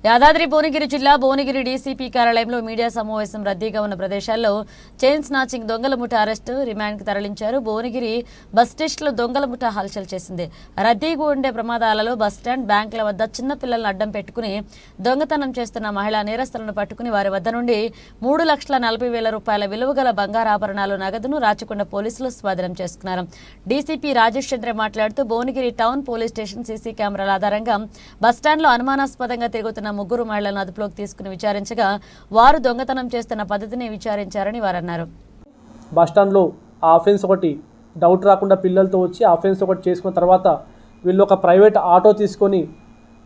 యాదాద్రి భువనగిరి జిల్లా భువనగిరి డీసీపీ కార్యాలయంలో మీడియా సమావేశం రద్దీగా ఉన్న ప్రదేశాల్లో చైన్ స్నాచింగ్ దొంగల ముఠా అరెస్టు రిమాండ్కి తరలించారు. భువనగిరి బస్ స్టేషన్లో దొంగల ముఠా హల్చల్ చేసింది. రద్దీగా ఉండే ప్రమాదాలలో బస్టాండ్, బ్యాంకుల వద్ద చిన్న పిల్లలను అడ్డం పెట్టుకుని దొంగతనం చేస్తున్న మహిళా నేరస్తులను పట్టుకుని వారి వద్ద నుండి 3,40,000 రూపాయల విలువగల బంగారాభరణాలు, నగదును రాచకొండ పోలీసులు స్వాధీనం చేసుకున్నారు. డీసీపీ రాజేష్ చంద్ర మాట్లాడుతూ Bhuvanagiri town police station CC కెమెరాల ఆధారంగా బస్టాండ్లో అనుమానాస్పదంగా తిరుగుతున్న 3 మహిళలను అదుపులోకి తీసుకుని విచారించగా వారు దొంగతనం చేస్తున్న పద్ధతిని విచారించారని వారు అన్నారు. బస్టాండ్లో ఆ ఆఫెన్స్ ఒకటి డౌట్ రాకుండా పిల్లలతో వచ్చి ఆఫెన్స్ ఒకటి చేసుకున్న తర్వాత వీళ్ళు ఒక ప్రైవేట్ ఆటో తీసుకొని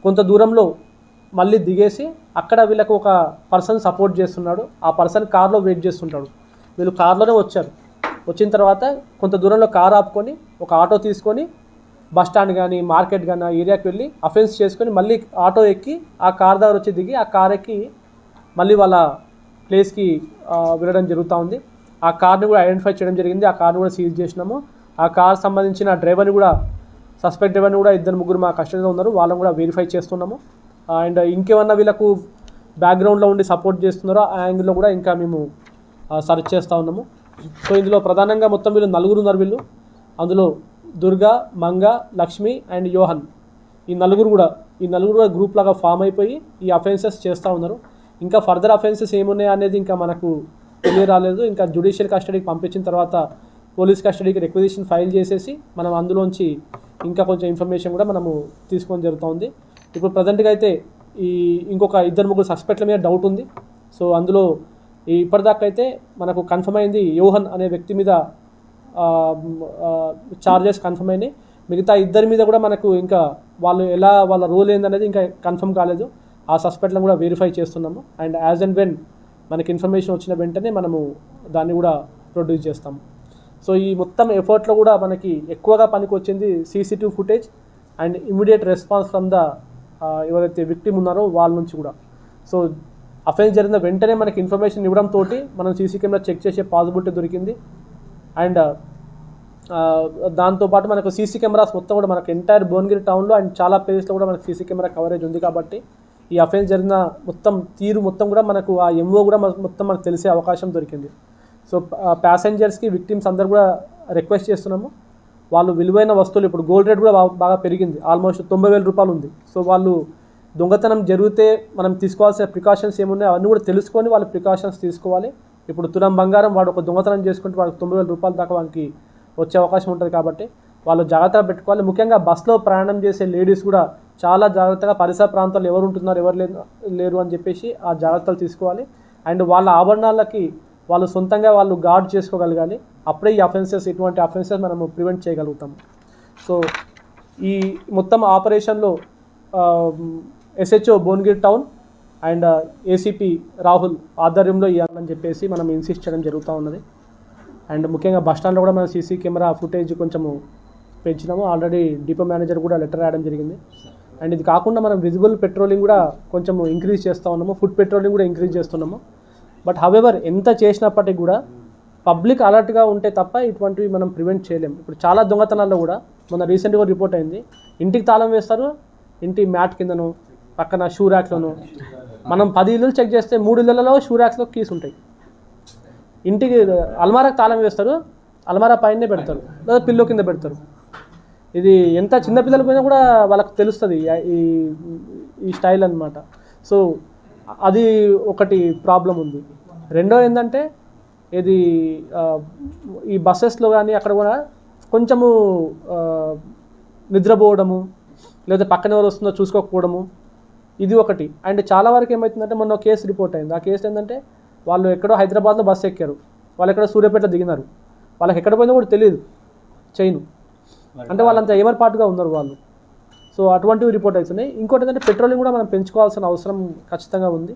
కొంత దూరంలో మళ్ళీ దిగేసి అక్కడ వీళ్ళకు ఒక పర్సన్ సపోర్ట్ చేస్తున్నాడు. ఆ పర్సన్ కార్లో వెయిట్ చేస్తుంటాడు. వీళ్ళు కార్లోనే వచ్చారు. వచ్చిన తర్వాత కొంత దూరంలో కార్ ఆపుకొని ఒక ఆటో తీసుకొని బస్టాండ్ కానీ మార్కెట్ కానీ ఆ ఏరియాకి వెళ్ళి అఫెన్స్ చేసుకొని మళ్ళీ ఆటో ఎక్కి ఆ కార్ దగ్గర వచ్చి దిగి ఆ కార్ ఎక్కి మళ్ళీ వాళ్ళ ప్లేస్కి వెళ్ళడం జరుగుతూ ఉంది. ఆ కార్ని కూడా ఐడెంటిఫై చేయడం జరిగింది. ఆ కార్ని కూడా సీజ్ చేసినాము. ఆ కార్ సంబంధించిన డ్రైవర్ని కూడా, సస్పెక్ట్ డ్రైవర్ని కూడా 2-3 మా కస్టడీలో ఉన్నారు. వాళ్ళని కూడా వెరిఫై చేస్తున్నాము. అండ్ ఇంకేమన్నా వీళ్ళకు బ్యాక్గ్రౌండ్లో ఉండి సపోర్ట్ చేస్తున్నారో ఆ యాంగిల్లో కూడా ఇంకా మేము సర్చ్ చేస్తూ ఉన్నాము. సో ఇందులో ప్రధానంగా మొత్తం వీళ్ళు 4 ఉన్నారు. వీళ్ళు అందులో దుర్గా, మంగ, లక్ష్మి అండ్ యోహన్, ఈ నలుగురు కూడా గ్రూప్ లాగా ఫామ్ అయిపోయి ఈ అఫెన్సెస్ చేస్తూ ఉన్నారు. ఇంకా ఫర్దర్ అఫెన్సెస్ ఏమున్నాయి అనేది ఇంకా మనకు తెలియరాలేదు. ఇంకా జ్యుడిషియల్ కస్టడీకి పంపించిన తర్వాత పోలీస్ కస్టడీకి రిక్వెజిషన్ ఫైల్ చేసేసి మనం అందులోంచి ఇంకా కొంచెం ఇన్ఫర్మేషన్ కూడా మనము తీసుకోవడం జరుగుతుంది. ఇప్పుడు ప్రజెంట్గా అయితే ఈ ఇంకొక 2-3 సస్పెక్ట్ల మీద డౌట్ ఉంది. సో అందులో ఇప్పటిదాకా అయితే మనకు కన్ఫర్మ్ అయింది యోహన్ అనే వ్యక్తి మీద చార్జెస్ కన్ఫర్మ్ అయినాయి. మిగతా 2 మీద కూడా మనకు ఇంకా వాళ్ళ రోల్ ఏందనేది ఇంకా కన్ఫర్మ్ కాలేదు. ఆ సస్పెక్ట్లను కూడా వెరిఫై చేస్తున్నాము. అండ్ యాజ్ అండ్ వెన్ మనకి ఇన్ఫర్మేషన్ వచ్చిన వెంటనే మనము దాన్ని కూడా ప్రొడ్యూస్ చేస్తాము. సో ఈ మొత్తం ఎఫర్ట్లో కూడా మనకి ఎక్కువగా పనికి వచ్చింది CCTV footage and immediate response from the ఎవరైతే విక్టిమ్ ఉన్నారో వాళ్ళ నుంచి కూడా. సో అఫెన్స్ జరిగిన వెంటనే మనకి ఇన్ఫర్మేషన్ ఇవ్వడంతో మనం CC కెమెరా చెక్ చేసే పాసిబిలిటీ దొరికింది. అండ్ దాంతోపాటు మనకు CC కెమెరాస్ మొత్తం కూడా మనకు ఎంటైర్ భువనగిరి టౌన్లో అండ్ చాలా ప్లేస్లో కూడా మనకు CC కెమెరా కవరేజ్ ఉంది. కాబట్టి ఈ అఫెన్స్ జరిగిన మొత్తం తీరు మొత్తం కూడా మనకు ఆ MO కూడా మొత్తం మనకు తెలిసే అవకాశం దొరికింది. సో ప్యాసెంజర్స్కి, విక్టిమ్స్ అందరూ కూడా రిక్వెస్ట్ చేస్తున్నాము. వాళ్ళు విలువైన వస్తువులు, ఇప్పుడు గోల్డ్ రేట్ కూడా బాగా పెరిగింది, ఆల్మోస్ట్ 90,000 రూపాయలు ఉంది. సో వాళ్ళు దొంగతనం జరిగితే మనం తీసుకోవాల్సిన ప్రికాషన్స్ ఏమున్నాయో అవన్నీ కూడా తెలుసుకొని వాళ్ళు ప్రికాషన్స్ తీసుకోవాలి. ఇప్పుడు తులం బంగారం వాడు ఒక దొంగతనం చేసుకుంటే వాడికి 90,000 రూపాయల దాకా వానికి వచ్చే అవకాశం ఉంటుంది. కాబట్టి వాళ్ళు జాగ్రత్తగా పెట్టుకోవాలి. ముఖ్యంగా బస్సులో ప్రయాణం చేసే లేడీస్ కూడా చాలా జాగ్రత్తగా పరిసర ప్రాంతాల్లో ఎవరు ఉంటున్నారు, ఎవరు లేరు అని చెప్పేసి ఆ జాగ్రత్తలు తీసుకోవాలి. అండ్ వాళ్ళ ఆభరణాలకి వాళ్ళు సొంతంగా వాళ్ళు గార్డ్ చేసుకోగలగాలి. అప్పుడే ఈ అఫెన్సెస్, ఇటువంటి అఫెన్సెస్ మనము ప్రివెంట్ చేయగలుగుతాము. సో ఈ మొత్తం ఆపరేషన్లో SHO Bhuvanagiri town and ACP Rahul ఆధ్వర్యంలో ఇవ్వాలని చెప్పేసి మనం ఇన్సిస్ట్ చేయడం జరుగుతూ ఉన్నది. అండ్ ముఖ్యంగా బస్టాండ్లో కూడా మనం CC కెమెరా ఫుటేజ్ కొంచెము పెంచినాము. ఆల్రెడీ డిపో మేనేజర్ కూడా లెటర్ రాయడం జరిగింది. అండ్ ఇది కాకుండా మనం విజిబుల్ పెట్రోలింగ్ కూడా కొంచెం ఇంక్రీజ్ చేస్తూ ఉన్నాము. ఫుడ్ పెట్రోలింగ్ కూడా ఇంక్రీజ్ చేస్తున్నాము. బట్ హవెవర్ ఎంత చేసినప్పటికీ కూడా పబ్లిక్ అలర్ట్గా ఉంటే తప్ప ఇటువంటివి మనం ప్రివెంట్ చేయలేము. ఇప్పుడు చాలా దొంగతనాల్లో కూడా మొన్న రీసెంట్గా రిపోర్ట్ అయింది, ఇంటికి తాళం వేస్తారు, ఇంటి మ్యాట్ కిందను, పక్కన షూ ర్యాక్లోను. మనం 10 ఇల్లులు చెక్ చేస్తే 3 ఇళ్లలో షూ ర్యాక్స్లో కీస్ ఉంటాయి. ఇంటికి అల్మారాకి తాళం వేస్తారు, అల్మారా పైనే పెడతారు లేదా పిల్లో కింద పెడతారు. ఇది ఎంత చిన్నపిల్లల పైన కూడా వాళ్ళకు తెలుస్తుంది ఈ స్టైల్ అన్నమాట. సో అది ఒకటి ప్రాబ్లం ఉంది. రెండో ఏంటంటే ఇది ఈ బస్సెస్లో కానీ అక్కడ కూడా కొంచెము నిద్రపోవడము, లేదా పక్కన ఎవరు వస్తుందో చూసుకోకపోవడము, ఇది ఒకటి. అండ్ చాలా వరకు ఏమవుతుందంటే మొన్న కేసు రిపోర్ట్ అయింది. ఆ కేసు ఏంటంటే వాళ్ళు ఎక్కడో హైదరాబాద్లో బస్సు ఎక్కారు, వాళ్ళు ఎక్కడో సూర్యాపేటలో దిగినారు, వాళ్ళకి ఎక్కడ పోయిందో కూడా తెలియదు చైను, అంటే వాళ్ళంతా ఏమర్పాటుగా ఉన్నారు వాళ్ళు. సో అటువంటివి రిపోర్ట్ అవుతున్నాయి. ఇంకోటి ఏంటంటే పెట్రోలింగ్ కూడా మనం పెంచుకోవాల్సిన అవసరం ఖచ్చితంగా ఉంది.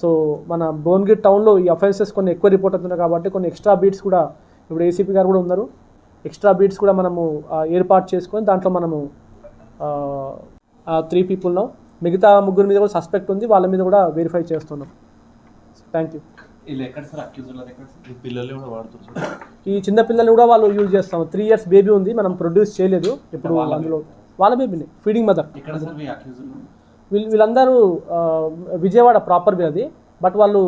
సో మన భువనగిరి టౌన్లో ఈ అఫెన్సెస్ కొన్ని ఎక్కువ రిపోర్ట్ అవుతున్నాయి కాబట్టి కొన్ని ఎక్స్ట్రా బీట్స్ కూడా, ఇప్పుడు ACP గారు కూడా ఉన్నారు, ఎక్స్ట్రా బీట్స్ కూడా మనము ఏర్పాటు చేసుకొని దాంట్లో మనము 3 పీపుల్ను, మిగతా 3 మీద కూడా సస్పెక్ట్ ఉంది, వాళ్ళ మీద కూడా వెరిఫై చేస్తున్నాం. Thank you. ఈ చిన్న పిల్లలు కూడా వాళ్ళు యూజ్ చేస్తాం. 3 ఇయర్స్ బేబీ ఉంది, మనం ప్రొడ్యూస్ చేయలేదు ఇప్పుడు. అందులో వాళ్ళ బేబీని ఫీడింగ్ మదర్. వీళ్ళందరూ విజయవాడ ప్రాపర్ అది, బట్ వాళ్ళు